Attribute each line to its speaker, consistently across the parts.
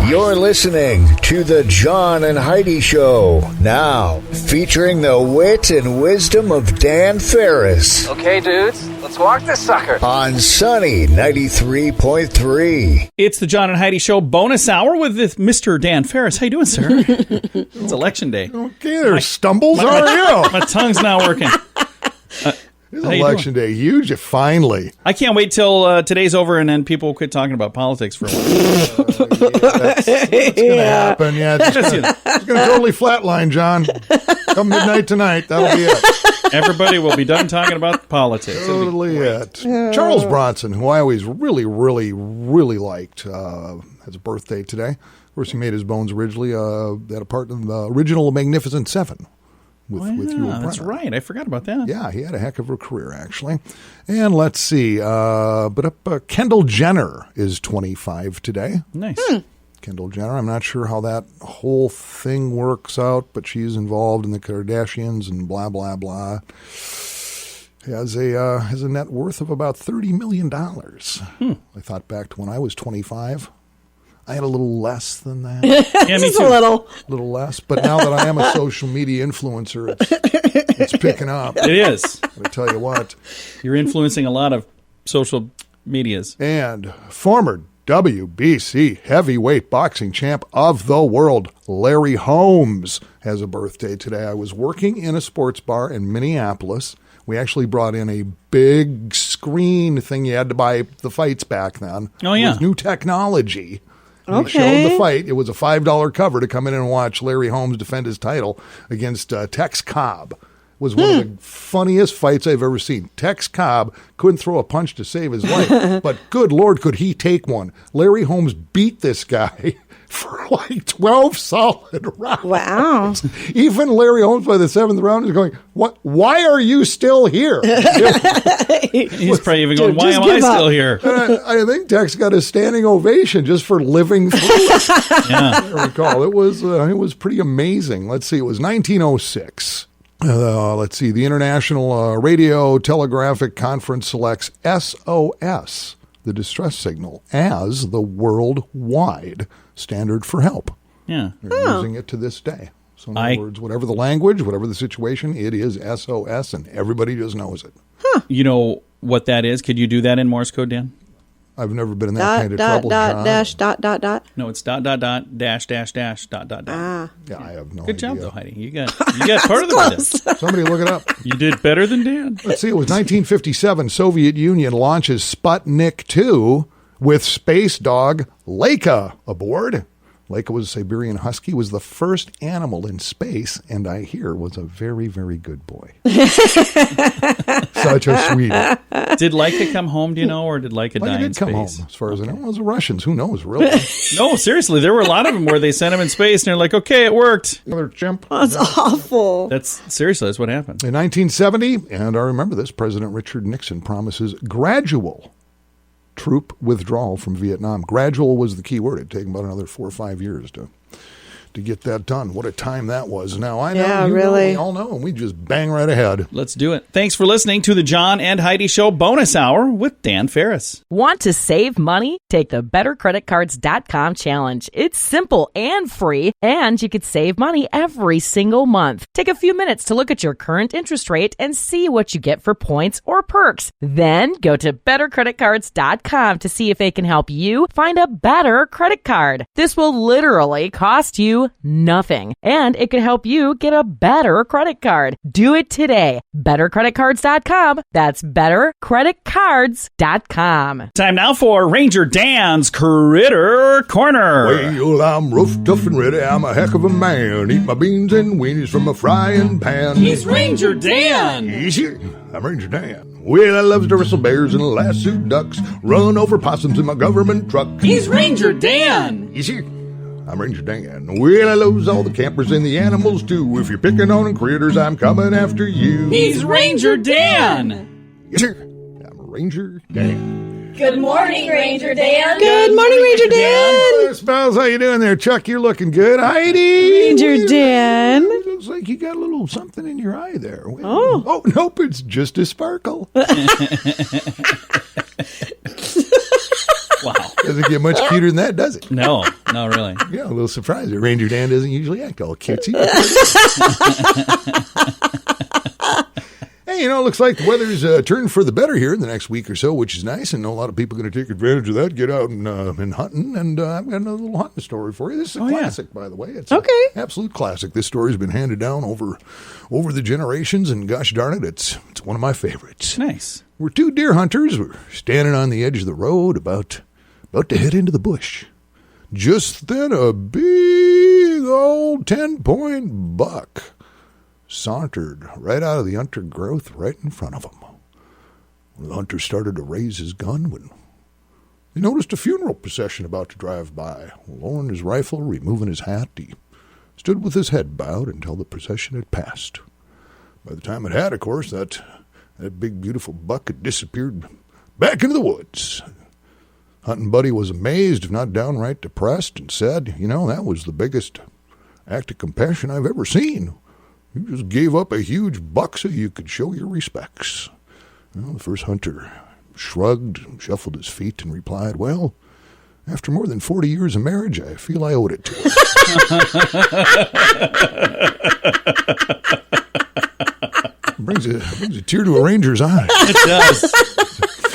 Speaker 1: You're listening to the John and Heidi Show, now featuring the wit and wisdom of Dan Farris.
Speaker 2: Okay, dudes, let's walk this sucker.
Speaker 1: On Sunny 93.3.
Speaker 3: It's the John and Heidi Show bonus hour with Mr. Dan Farris. How you doing, sir? It's election day.
Speaker 4: Okay, there's stumbles. How are you?
Speaker 3: My tongue's not working.
Speaker 4: It's election day. Huge, finally.
Speaker 3: I can't wait till today's over and then people quit talking about politics for a while.
Speaker 4: That's going to happen. Yeah, it's going to totally flatline, John. Come midnight tonight, that'll be it.
Speaker 3: Everybody will be done talking about politics.
Speaker 4: Totally it. Charles Bronson, who I always really liked, has a birthday today. Of course, he made his bones originally at a part in the original Magnificent Seven. With you and
Speaker 3: that's right. I forgot about that.
Speaker 4: Yeah, he had a heck of a career, actually. And let's see. Kendall Jenner is 25 today.
Speaker 3: Nice.
Speaker 4: Kendall Jenner. I'm not sure how that whole thing works out, but she's involved in the Kardashians and blah, blah, blah. Has a net worth of about $30 million. I thought back to when I was 25. I had a little less than that.
Speaker 3: Yeah, me too.
Speaker 5: A little
Speaker 4: less. But now that I am a social media influencer, it's picking up.
Speaker 3: It is.
Speaker 4: I'll tell you what.
Speaker 3: You're influencing a lot of social medias.
Speaker 4: And former WBC heavyweight boxing champ of the world, Larry Holmes, has a birthday today. I was working in a sports bar in Minneapolis. We actually brought in a big screen thing. You had to buy the fights back then.
Speaker 3: Oh, yeah.
Speaker 4: It was new technology.
Speaker 5: Okay.
Speaker 4: He showed the fight. It was a $5 cover to come in and watch Larry Holmes defend his title against Tex Cobb. It was one of the funniest fights I've ever seen. Tex Cobb couldn't throw a punch to save his life, but good Lord, could he take one. Larry Holmes beat this guy for like 12 solid rounds.
Speaker 5: Wow.
Speaker 4: Even Larry Holmes by the 7th round is going, "What? Why are you still here?"
Speaker 3: He's probably even going, why am I still here?
Speaker 4: I think Tex got a standing ovation just for living through it.
Speaker 3: Yeah.
Speaker 4: I recall. It was pretty amazing. Let's see. It was 1906. Let's see. The International Radio Telegraphic Conference selects SOS, the distress signal, as the worldwide standard for help.
Speaker 3: Yeah.
Speaker 4: They're using it to this day. So in other words, whatever the language, whatever the situation, it is SOS, and everybody just knows it.
Speaker 3: You know what that is? Could you do that in Morse code, Dan?
Speaker 4: I've never been in that kind of trouble, John.
Speaker 5: Dash, dot.
Speaker 3: No, it's ... dash, dash, .dot.
Speaker 5: Ah.
Speaker 4: Yeah, I have no idea.
Speaker 3: Good job, though, Heidi. You got part of the
Speaker 5: Close.
Speaker 4: Somebody look it up.
Speaker 3: You did better than Dan.
Speaker 4: Let's see. It was 1957. Soviet Union launches Sputnik 2 with space dog Laika aboard. Laika was a Siberian Husky, was the first animal in space, and I hear was a very, very good boy. Such a sweetie.
Speaker 3: Did Laika come home, do you know, or did Laika die in space?
Speaker 4: Come home, as far as I know. It was the Russians. Who knows, really?
Speaker 3: No, seriously. There were a lot of them where they sent him in space, and they're like, okay, it worked.
Speaker 4: Another chimp.
Speaker 5: That's awful.
Speaker 3: Seriously, that's what happened.
Speaker 4: In 1970, and I remember this, President Richard Nixon promises gradual troop withdrawal from Vietnam. Gradual was the key word. It'd taken about another 4 or 5 years to get that done. What a time that was. Now, I know,
Speaker 5: Yeah,
Speaker 4: you
Speaker 5: really.
Speaker 4: know, we all know, and we just bang right ahead.
Speaker 3: Let's do it. Thanks for listening to the John and Heidi Show bonus hour with Dan Farris.
Speaker 6: Want to save money? Take the BetterCreditCards.com challenge. It's simple and free, and you could save money every single month. Take a few minutes to look at your current interest rate and see what you get for points or perks. Then go to BetterCreditCards.com to see if they can help you find a better credit card. This will literally cost you nothing, and it could help you get a better credit card. Do it today. BetterCreditCards.com. That's BetterCreditCards.com.
Speaker 3: Time now for Ranger Dan's Critter Corner.
Speaker 4: Well, I'm rough, tough, and ready. I'm a heck of a man. Eat my beans and weenies from a frying pan.
Speaker 3: He's Ranger Dan.
Speaker 4: Easy. I'm Ranger Dan. Well, I loves to wrestle bears and lasso ducks. Run over possums in my government truck.
Speaker 3: He's Ranger Dan.
Speaker 4: Easy. I'm Ranger Dan. Well, I loves all the campers and the animals, too. If you're picking on critters, I'm coming after you.
Speaker 3: He's Ranger Dan.
Speaker 4: Yes, sir. I'm Ranger Dan.
Speaker 7: Good morning, Ranger Dan.
Speaker 5: Good morning, Ranger Dan.
Speaker 4: Spells, how you doing there, Chuck? You're looking good. Heidi.
Speaker 5: Ranger Dan.
Speaker 4: Looks like you got a little something in your eye there.
Speaker 5: Oh,
Speaker 4: nope, it's just a sparkle.
Speaker 3: Wow.
Speaker 4: Doesn't get much cuter than that, does it?
Speaker 3: No, really.
Speaker 4: Yeah, a little surprised that Ranger Dan doesn't usually act all cutesy. Hey, it looks like the weather's turned for the better here in the next week or so, which is nice. And a lot of people are going to take advantage of that, get out and hunting. And I've got another little hunting story for you. This is a classic, by the way. It's an absolute classic. This story's been handed down over the generations, and gosh darn it, it's one of my favorites.
Speaker 3: Nice.
Speaker 4: We're two deer hunters. We're standing on the edge of the road, about to head into the bush. Just then, a big old 10-point buck sauntered right out of the undergrowth right in front of him. The hunter started to raise his gun when he noticed a funeral procession about to drive by. Lowering his rifle, removing his hat, he stood with his head bowed until the procession had passed. By the time it had, of course, that big, beautiful buck had disappeared back into the woods. Hunting buddy was amazed, if not downright depressed, and said, that was the biggest act of compassion I've ever seen. You just gave up a huge buck so you could show your respects. Well, the first hunter shrugged, shuffled his feet, and replied, well, after more than 40 years of marriage, I feel I owed it to him. brings a tear to a ranger's eye.
Speaker 3: It does.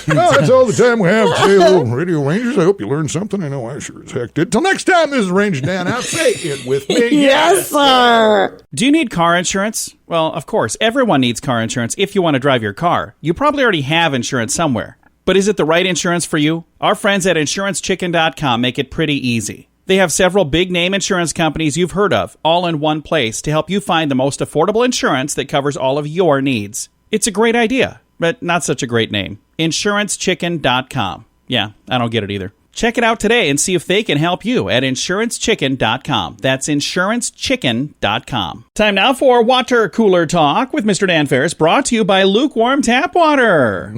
Speaker 4: Well, that's all the time we have today, little Radio Rangers. I hope you learned something. I know I sure as heck did. Till next time, this is Ranger Dan. Now say it with me.
Speaker 5: Yes, sir.
Speaker 3: Do you need car insurance? Well, of course, everyone needs car insurance if you want to drive your car. You probably already have insurance somewhere. But is it the right insurance for you? Our friends at InsuranceChicken.com make it pretty easy. They have several big-name insurance companies you've heard of, all in one place to help you find the most affordable insurance that covers all of your needs. It's a great idea, but not such a great name. InsuranceChicken.com. Yeah, I don't get it either. Check it out today and see if they can help you at InsuranceChicken.com. That's InsuranceChicken.com. Time now for Water Cooler Talk with Mr. Dan Farris, brought to you by Lukewarm Tap Water.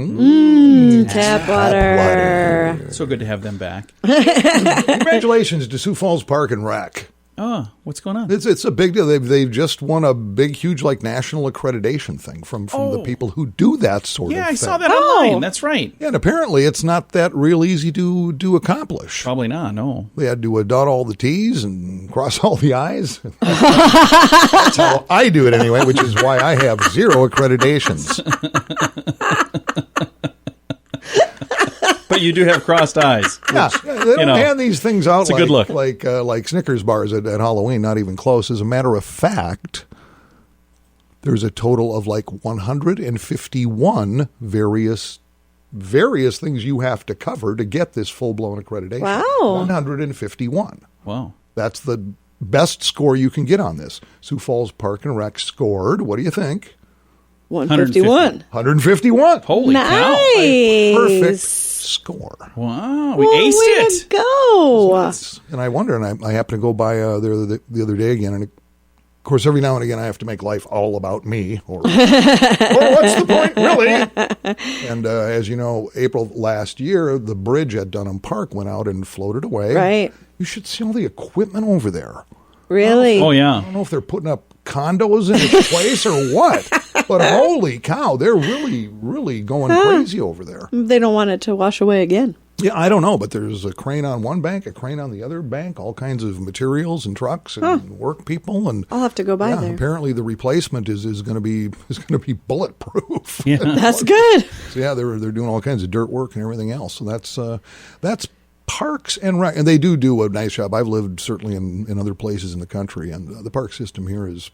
Speaker 5: Tap water.
Speaker 3: So good to have them back.
Speaker 4: Congratulations to Sioux Falls Park and Rec.
Speaker 3: Oh, what's going on?
Speaker 4: It's a big deal. They've just won a big, huge, national accreditation thing from the people who do that sort of thing.
Speaker 3: Yeah, I saw that online. That's right.
Speaker 4: Yeah, and apparently it's not that real easy to accomplish.
Speaker 3: Probably not, no.
Speaker 4: They had to dot all the T's and cross all the I's. That's how I do it anyway, which is why I have 0 accreditations.
Speaker 3: But you do have crossed eyes.
Speaker 4: Yeah, they don't hand these things out
Speaker 3: it's a good look.
Speaker 4: like Snickers bars at Halloween, not even close. As a matter of fact, there's a total of 151 various things you have to cover to get this full-blown accreditation.
Speaker 5: Wow.
Speaker 4: 151.
Speaker 3: Wow.
Speaker 4: That's the best score you can get on this. Sioux Falls Park and Rec scored, what do you think?
Speaker 5: 151.
Speaker 4: 151.
Speaker 3: Holy cow.
Speaker 4: A perfect score.
Speaker 3: Wow, we aced it.
Speaker 5: Go.
Speaker 4: And I wonder, and I happened to go by there the other day again, and of course, every now and again, I have to make life all about me, or what's the point, really? And as you know, April last year, the bridge at Dunham Park went out and floated away.
Speaker 5: Right.
Speaker 4: You should see all the equipment over there.
Speaker 5: Really?
Speaker 3: Oh, yeah.
Speaker 4: I don't know if they're putting up condos in its place or what, but holy cow, they're really, really going crazy over there.
Speaker 5: They don't want it to wash away again.
Speaker 4: Yeah, I don't know, but there's a crane on one bank, a crane on the other bank, all kinds of materials and trucks and work people, and
Speaker 5: I'll have to go by there.
Speaker 4: Apparently, the replacement is going to be bulletproof.
Speaker 3: Yeah.
Speaker 5: That's good.
Speaker 4: So yeah, they're doing all kinds of dirt work and everything else. So that's Parks and Rec, and they do a nice job. I've lived certainly in other places in the country, and the park system here is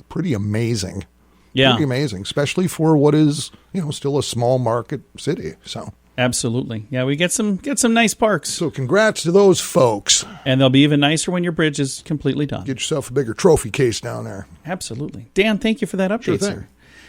Speaker 4: pretty amazing.
Speaker 3: Yeah,
Speaker 4: pretty amazing, especially for what is still a small market city. So
Speaker 3: absolutely, yeah, we get some nice parks.
Speaker 4: So congrats to those folks,
Speaker 3: and they'll be even nicer when your bridge is completely done.
Speaker 4: Get yourself a bigger trophy case down there.
Speaker 3: Absolutely, Dan. Thank you for that update,
Speaker 4: Sure thing.
Speaker 3: sir.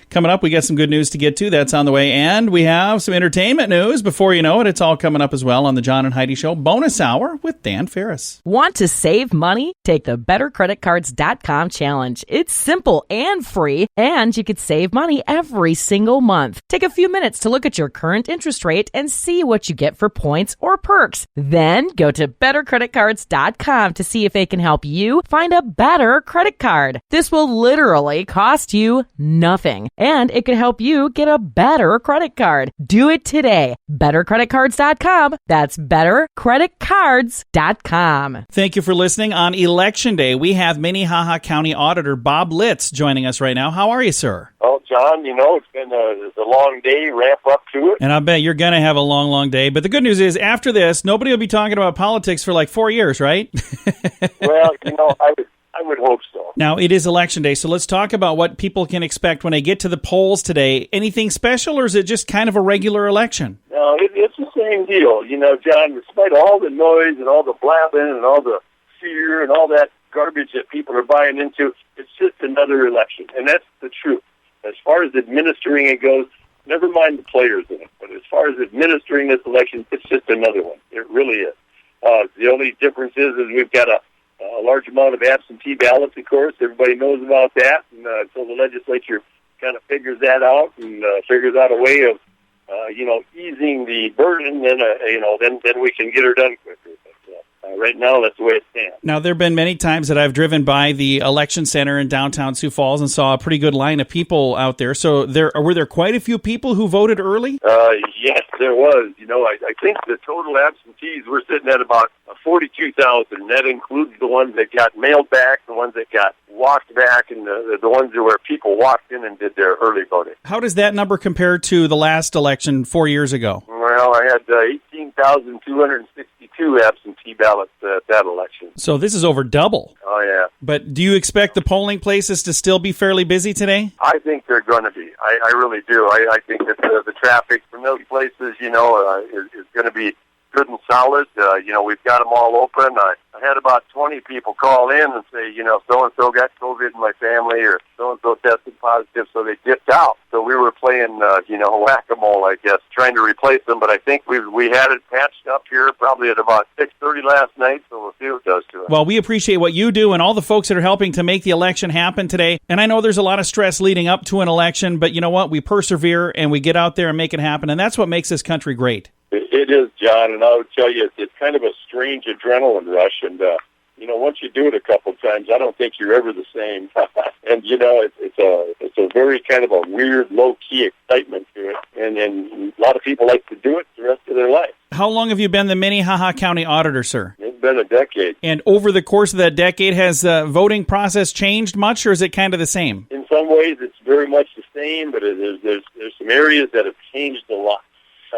Speaker 3: Coming up, we got some good news to get to. That's on the way. And we have some entertainment news. Before you know it, it's all coming up as well on the John and Heidi Show bonus hour with Dan Farris.
Speaker 6: Want to save money? Take the bettercreditcards.com challenge. It's simple and free, and you could save money every single month. Take a few minutes to look at your current interest rate and see what you get for points or perks. Then go to bettercreditcards.com to see if they can help you find a better credit card. This will literally cost you nothing. and it could help you get a better credit card. Do it today. BetterCreditCards.com. That's BetterCreditCards.com.
Speaker 3: Thank you for listening. On Election Day, we have Minnehaha County Auditor Bob Litz joining us right now. How are you, sir?
Speaker 8: Oh, John, it's been a long day, ramp up to it.
Speaker 3: And I bet you're going to have a long, long day. But the good news is, after this, nobody will be talking about politics for like 4 years, right?
Speaker 8: Well, I would hope so.
Speaker 3: Now, it is Election Day, so let's talk about what people can expect when they get to the polls today. Anything special, or is it just kind of a regular election?
Speaker 8: No, it's the same deal. John, despite all the noise and all the blabbing and all the fear and all that garbage that people are buying into, it's just another election. And that's the truth. As far as administering it goes, never mind the players in it. But as far as administering this election, it's just another one. It really is. The only difference is we've got a large amount of absentee ballots, of course. Everybody knows about that. And until the legislature kind of figures that out and figures out a way of, easing the burden, then we can get her done quicker. But right now, that's the way it stands.
Speaker 3: Now, there have been many times that I've driven by the election center in downtown Sioux Falls and saw a pretty good line of people out there. So were there quite a few people who voted early?
Speaker 8: Yes, there was. I think the total absentees were sitting at about 42,000. That includes the ones that got mailed back, the ones that got walked back, and the ones where people walked in and did their early voting.
Speaker 3: How does that number compare to the last election 4 years ago?
Speaker 8: Well, I had 18,262 absentee ballots at that election.
Speaker 3: So this is over double.
Speaker 8: Oh, yeah.
Speaker 3: But do you expect the polling places to still be fairly busy today?
Speaker 8: I think they're going to be. I really do. I think that the traffic from those places, is going to be good and solid. We've got them all open. I had about 20 people call in and say, so-and-so got COVID in my family, or so-and-so tested positive, so they dipped out. So we were playing, whack-a-mole, I guess, trying to replace them. But I think we had it patched up here probably at about 6:30 last night, so we'll see what it does to it.
Speaker 3: Well, we appreciate what you do and all the folks that are helping to make the election happen today. And I know there's a lot of stress leading up to an election, but you know what? We persevere and we get out there and make it happen, and that's what makes this country great.
Speaker 8: It is, John, and I would tell you it's kind of a strange adrenaline rush, and once you do it a couple of times, I don't think you're ever the same. And it's a very kind of a weird, low-key excitement to it, and a lot of people like to do it the rest of their life.
Speaker 3: How long have you been the Minnehaha County Auditor, sir?
Speaker 8: It's been a decade.
Speaker 3: And over the course of that decade, has the voting process changed much, or is it kind of the same?
Speaker 8: In some ways, it's very much the same, but there's some areas that have changed a lot.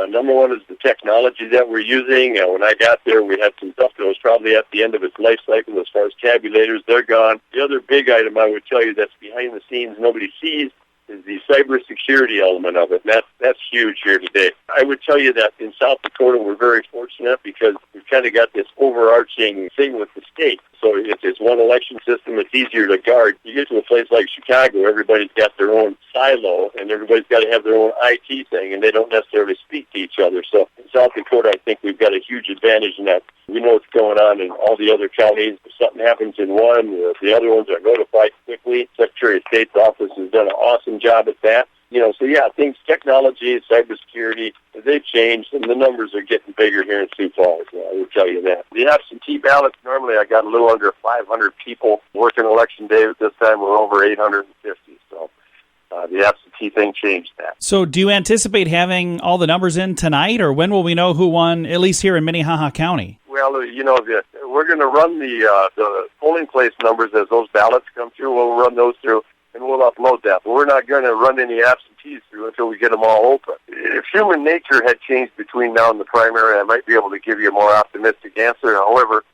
Speaker 8: Number one is the technology that we're using. When I got there, we had some stuff that was probably at the end of its life cycle as far as tabulators. They're gone. The other big item I would tell you that's behind the scenes nobody sees is the cybersecurity element of it. And that's huge here today. I would tell you that in South Dakota, we're very fortunate because we've kind of got this overarching thing with the state. So it's one election system. It's easier to guard. You get to a place like Chicago, everybody's got their own silo, and everybody's got to have their own IT thing, and they don't necessarily speak to each other. So in South Dakota, I think we've got a huge advantage in that we know what's going on in all the other counties. If something happens in one, the other ones are notified quickly. Secretary of State's office has done an awesome job at that. Things, technology, cybersecurity, they've changed, and the numbers are getting bigger here in Sioux Falls. I will tell you that. The absentee ballots, normally I got a little under 500 people working Election Day, but this time we're over 850. So the absentee thing changed that.
Speaker 3: So do you anticipate having all the numbers in tonight, or when will we know who won, at least here in Minnehaha County?
Speaker 8: Well, we're going to run the polling place numbers as those ballots come through. We'll run those through, and we'll upload that. But we're not going to run any absentees through until we get them all open. If human nature had changed between now and the primary, I might be able to give you a more optimistic answer. However,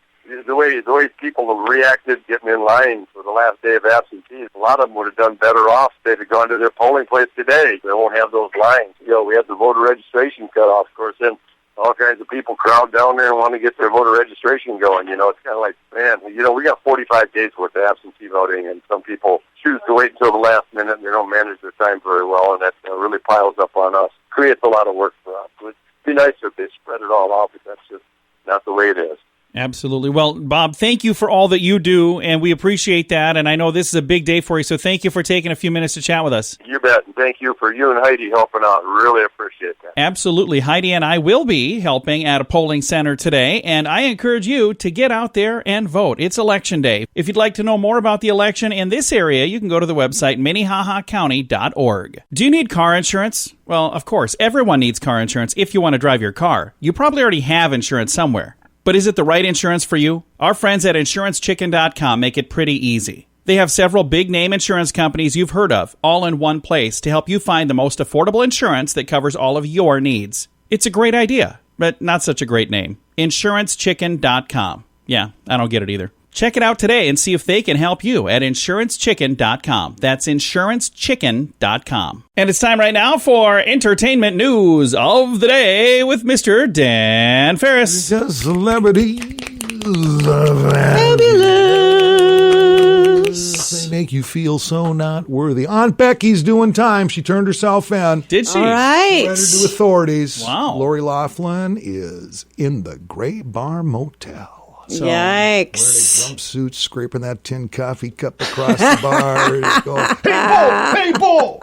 Speaker 8: the way people have reacted getting in line for the last day of absentees, a lot of them would have done better off if they'd have gone to their polling place today. They won't have those lines. We have the voter registration cutoff, of course, then all kinds of people crowd down there and want to get their voter registration going. It's kind of like, man, we got 45 days worth of absentee voting, and some people choose to wait until the last minute, and they don't manage their time very well, and that really piles up on us. Creates a lot of work for us. It'd be nice if they spread it all out, but that's just not the way it is.
Speaker 3: Absolutely. Well, Bob, thank you for all that you do, and we appreciate that. And I know this is a big day for you, so thank you for taking a few minutes to chat with us.
Speaker 8: You bet. And thank you for you and Heidi helping out. Really appreciate that.
Speaker 3: Absolutely. Heidi and I will be helping at a polling center today, and I encourage you to get out there and vote. It's Election Day. If you'd like to know more about the election in this area, you can go to the website minnehahacounty.org. Do you need car insurance? Well, of course, everyone needs car insurance if you want to drive your car. You probably already have insurance somewhere. But is it the right insurance for you? Our friends at InsuranceChicken.com make it pretty easy. They have several big-name insurance companies you've heard of, all in one place, to help you find the most affordable insurance that covers all of your needs. It's a great idea, but not such a great name. InsuranceChicken.com. Yeah, I don't get it either. Check it out today and see if they can help you at InsuranceChicken.com. That's InsuranceChicken.com. And it's time right now for entertainment news of the day with Mr. Dan Farris.
Speaker 4: The celebrities of
Speaker 5: Fabulous.
Speaker 4: They make you feel so not worthy. Aunt Becky's doing time. She turned herself in.
Speaker 3: Did she?
Speaker 5: All right.
Speaker 4: Letter to authorities.
Speaker 3: Wow.
Speaker 4: Lori Loughlin is in the Gray Bar Motel.
Speaker 3: So,
Speaker 5: Yikes.
Speaker 4: Wearing a jumpsuit, scraping that tin coffee cup across the bar. Going, hey, Bull!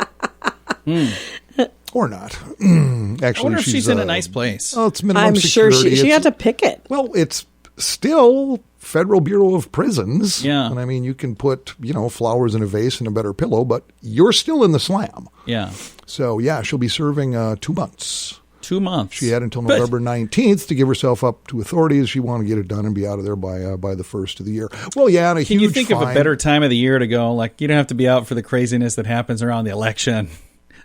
Speaker 4: Or not. Actually,
Speaker 3: I wonder if she's in a nice place.
Speaker 4: Oh, it's minimum
Speaker 5: I'm sure
Speaker 4: security.
Speaker 5: she had to pick it.
Speaker 4: Well, it's still Federal Bureau of Prisons.
Speaker 3: Yeah.
Speaker 4: And I mean, you can put, flowers in a vase and a better pillow, but you're still in the slam.
Speaker 3: Yeah.
Speaker 4: So, yeah, she'll be serving 2 months.
Speaker 3: 2 months.
Speaker 4: She had until November 19th to give herself up to authorities. She wanted to get it done and be out of there by the first of the year. Well, yeah, and a
Speaker 3: Can
Speaker 4: huge
Speaker 3: you think
Speaker 4: fine.
Speaker 3: of a better time of the year to go? Like, you don't have to be out for the craziness that happens around the election.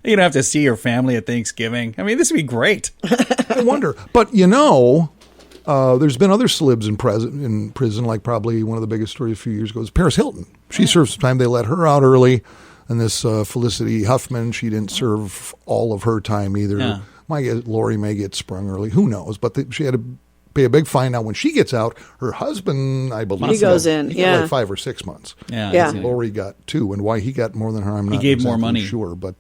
Speaker 3: You don't have to see your family at Thanksgiving. I mean, this would be great.
Speaker 4: I wonder. But, there's been other celebs in prison, like probably one of the biggest stories a few years ago is Paris Hilton. She served some time. They let her out early. And this Felicity Huffman, she didn't serve all of her time either.
Speaker 3: Yeah.
Speaker 4: My guess, Lori may get sprung early. Who knows? But she had to pay a big fine. Now, when she gets out, her husband, I believe,
Speaker 5: He goes in,
Speaker 4: he
Speaker 5: yeah.
Speaker 4: got like 5 or 6 months.
Speaker 5: Yeah.
Speaker 4: Lori got 2. And why he got more than her, I'm not
Speaker 3: gave more
Speaker 4: exactly
Speaker 3: money.
Speaker 4: sure. But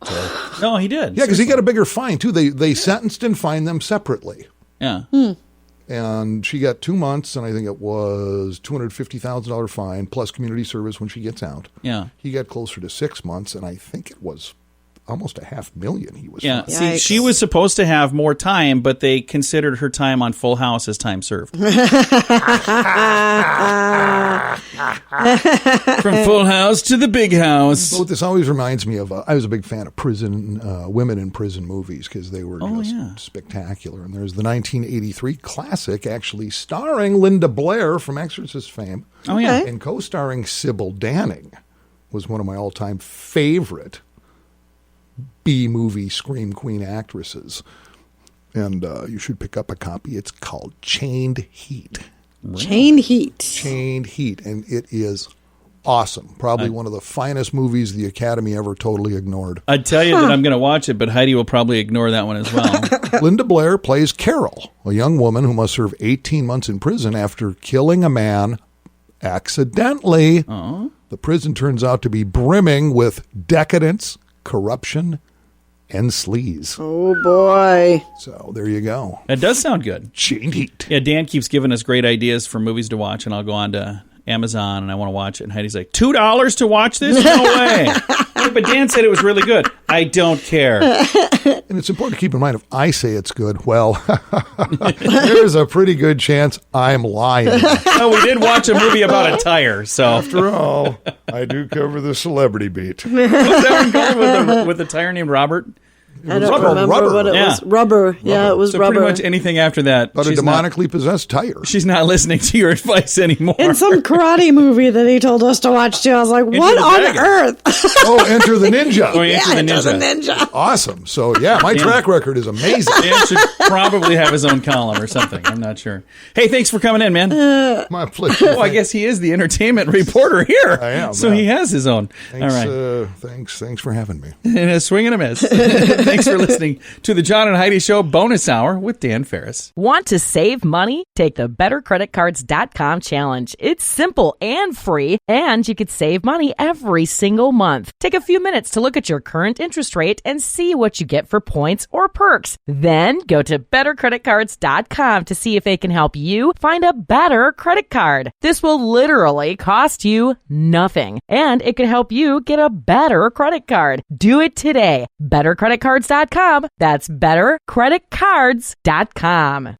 Speaker 3: No, he did.
Speaker 4: yeah, because he got a bigger fine, too. They sentenced and fined them separately.
Speaker 3: Yeah.
Speaker 4: And she got 2 months, and I think it was $250,000 fine plus community service when she gets out.
Speaker 3: Yeah.
Speaker 4: He got closer to 6 months, and I think it was almost $500,000 he was
Speaker 3: Yeah.
Speaker 4: fined.
Speaker 3: See,
Speaker 5: Yikes.
Speaker 3: she was supposed to have more time, but they considered her time on Full House as time served. From Full House to the Big House.
Speaker 4: What this always reminds me of, I was a big fan of women in prison movies because they were just spectacular. And there's the 1983 classic, actually starring Linda Blair from Exorcist fame.
Speaker 3: Oh, yeah.
Speaker 5: Okay.
Speaker 4: And co-starring Sybil Danning was one of my all-time favorite B-movie scream queen actresses. And you should pick up a copy. It's called Chained Heat.
Speaker 5: Chain heat.
Speaker 4: Chained Heat. And it is awesome. Probably one of the finest movies the Academy ever totally ignored.
Speaker 3: I'd tell you that I'm going to watch it, but Heidi will probably ignore that one as well.
Speaker 4: Linda Blair plays Carol, a young woman who must serve 18 months in prison after killing a man accidentally. The prison turns out to be brimming with decadence, corruption, and sleaze.
Speaker 5: Oh, boy.
Speaker 4: So there you go.
Speaker 3: That does sound good.
Speaker 4: Chained Heat.
Speaker 3: Yeah, Dan keeps giving us great ideas for movies to watch, and I'll go on to Amazon and I want to watch it. And Heidi's like, $2 to watch this? No way. Hey, but Dan said it was really good. I don't care.
Speaker 4: And it's important to keep in mind, if I say it's good, well, there's a pretty good chance I'm lying.
Speaker 3: Oh, we did watch a movie about a tire, so.
Speaker 4: After all, I do cover the celebrity beat.
Speaker 3: What's that one called with a tire named Robert?
Speaker 5: I don't
Speaker 4: Rubber,
Speaker 5: remember
Speaker 4: rubber.
Speaker 5: what it
Speaker 3: Yeah.
Speaker 5: was. Rubber. Yeah, it was
Speaker 3: So
Speaker 5: rubber.
Speaker 3: pretty much anything after that,
Speaker 4: About a demonically possessed tire.
Speaker 3: she's not listening to your advice anymore.
Speaker 5: In some karate movie that he told us to watch too. I was like, what
Speaker 3: the
Speaker 5: on
Speaker 3: Dragon.
Speaker 5: earth?
Speaker 4: Oh, Enter the Ninja.
Speaker 3: Oh, Enter the
Speaker 5: Enter
Speaker 3: Ninja.
Speaker 5: the Ninja.
Speaker 4: Awesome. So, yeah, my track record is amazing.
Speaker 3: Dan should probably have his own column or something. I'm not sure. Hey, thanks for coming in, man.
Speaker 4: My pleasure.
Speaker 3: Oh, I guess he is the entertainment reporter here.
Speaker 4: I am,
Speaker 3: So
Speaker 4: yeah.
Speaker 3: he has his own.
Speaker 4: Thanks,
Speaker 3: All right.
Speaker 4: thanks for having me.
Speaker 3: And a swing and a miss. Thanks for listening to the John and Heidi Show bonus hour with Dan Farris.
Speaker 6: Want to save money? Take the bettercreditcards.com challenge. It's simple and free, and you could save money every single month. Take a few minutes to look at your current interest rate and see what you get for points or perks. Then go to bettercreditcards.com to see if they can help you find a better credit card. This will literally cost you nothing, and it could help you get a better credit card. Do it today. bettercreditcards.com. That's bettercreditcards.com.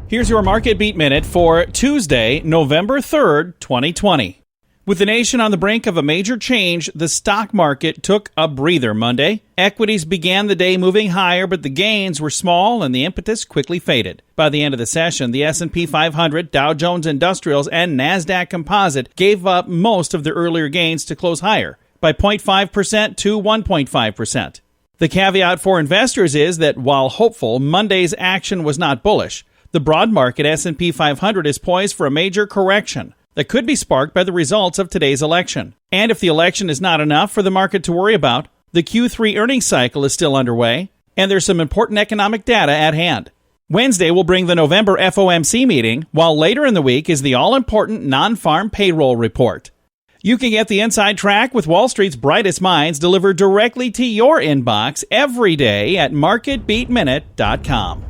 Speaker 3: Here's your Market Beat Minute for Tuesday, November 3rd, 2020. With the nation on the brink of a major change, the stock market took a breather Monday. Equities began the day moving higher, but the gains were small and the impetus quickly faded. By the end of the session, the S&P 500, Dow Jones Industrials, and NASDAQ Composite gave up most of their earlier gains to close higher, by 0.5% to 1.5%. The caveat for investors is that while hopeful, Monday's action was not bullish. The broad market S&P 500 is poised for a major correction that could be sparked by the results of today's election. And if the election is not enough for the market to worry about, the Q3 earnings cycle is still underway, and there's some important economic data at hand. Wednesday will bring the November FOMC meeting, while later in the week is the all-important non-farm payroll report. You can get the inside track with Wall Street's brightest minds delivered directly to your inbox every day at marketbeatminute.com.